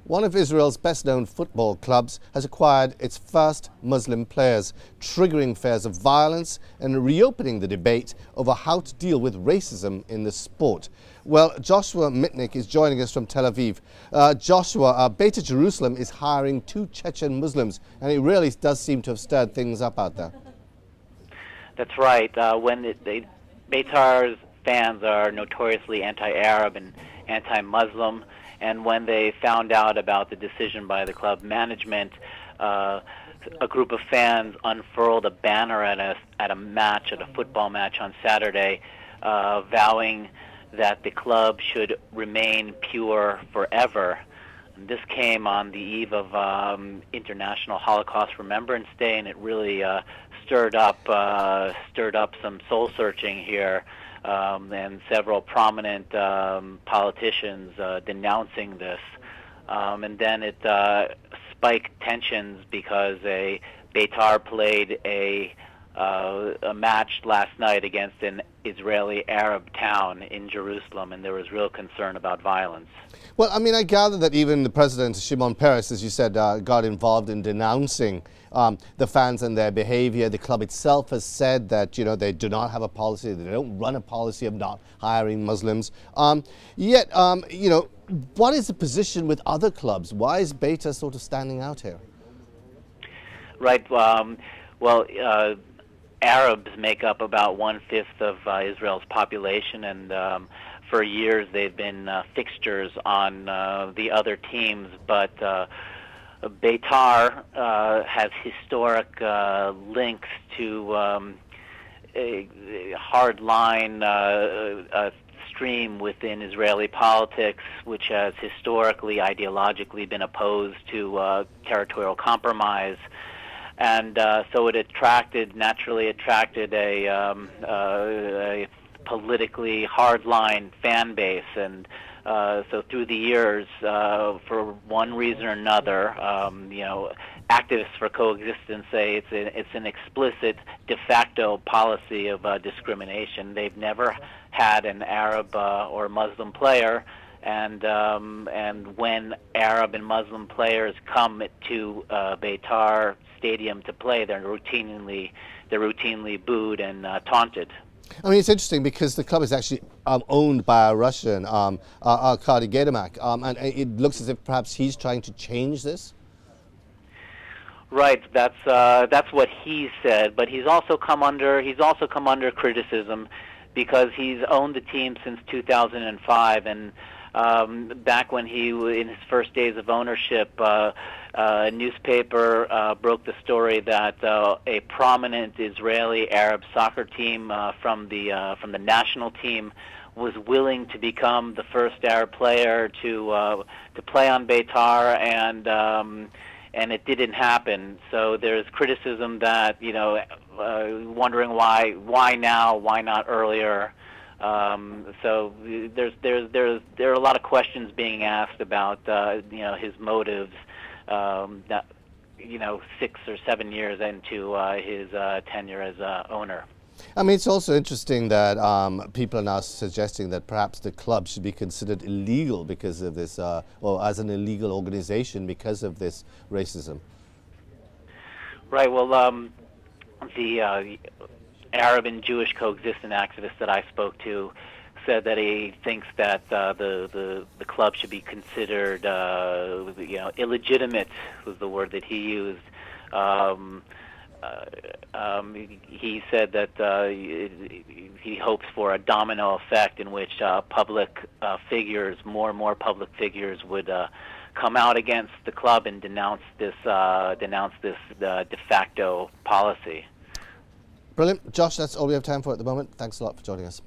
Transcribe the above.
One of Israel's best-known football clubs has acquired its first Muslim players, triggering fears of violence and reopening the debate over how to deal with racism in the sport. Well, Joshua Mitnick is joining us from Tel Aviv. Joshua, Beitar Jerusalem is hiring 2 Chechen Muslims, and it really does seem to have stirred things up out there. That's right. Beitar's fans are notoriously anti-Arab and anti-Muslim, and when they found out about the decision by the club management, a group of fans unfurled a banner at a football match on Saturday, vowing that the club should remain pure forever. And this came on the eve of International Holocaust Remembrance Day, and it really stirred up some soul searching here. And several prominent politicians denouncing this. And then it spiked tensions because Beitar played a match last night against an Israeli Arab town in Jerusalem, and there was real concern about violence. Well, I mean, I gather that even the president, Shimon Peres, as you said, got involved in denouncing the fans and their behavior. The club itself has said that, you know, they do not have a policy, they don't run a policy of not hiring Muslims. Yet, you know, what is the position with other clubs? Why is Beitar sort of standing out here? Right. Arabs make up about 1/5 of Israel's population, and for years they've been fixtures on the other teams, but Beitar has historic links to a hardline stream within Israeli politics, which has historically, ideologically been opposed to territorial compromise. And so it naturally attracted a politically hardline fan base, and so through the years, for one reason or another, you know, activists for coexistence say it's an explicit de facto policy of discrimination. They've never had an Arab or Muslim player, and when Arab and Muslim players come to Beitar Stadium to play, they're routinely booed and taunted. I mean, it's interesting because the club is actually owned by a Russian, Arkady Gaidamak, and it looks as if perhaps he's trying to change this. Right, that's what he said, but he's also come under criticism because he's owned the team since 2005, and back when in his first days of ownership, a newspaper broke the story that a prominent Israeli Arab soccer team from the national team was willing to become the first Arab player to play on Beitar, and it didn't happen. So there's criticism that, you know, wondering why now, why not earlier. So there are a lot of questions being asked about you know, his motives. You know, 6 or 7 years into his tenure as owner. I mean, it's also interesting that people are now suggesting that perhaps the club should be considered illegal because of this, or as an illegal organization because of this racism. Right. Well, the Arab and Jewish coexistence activist that I spoke to said that he thinks that the club should be considered, you know, illegitimate was the word that he used. He said that he hopes for a domino effect in which public figures, more and more public figures, would come out against the club and denounce this de facto policy. Brilliant. Josh, that's all we have time for at the moment. Thanks a lot for joining us.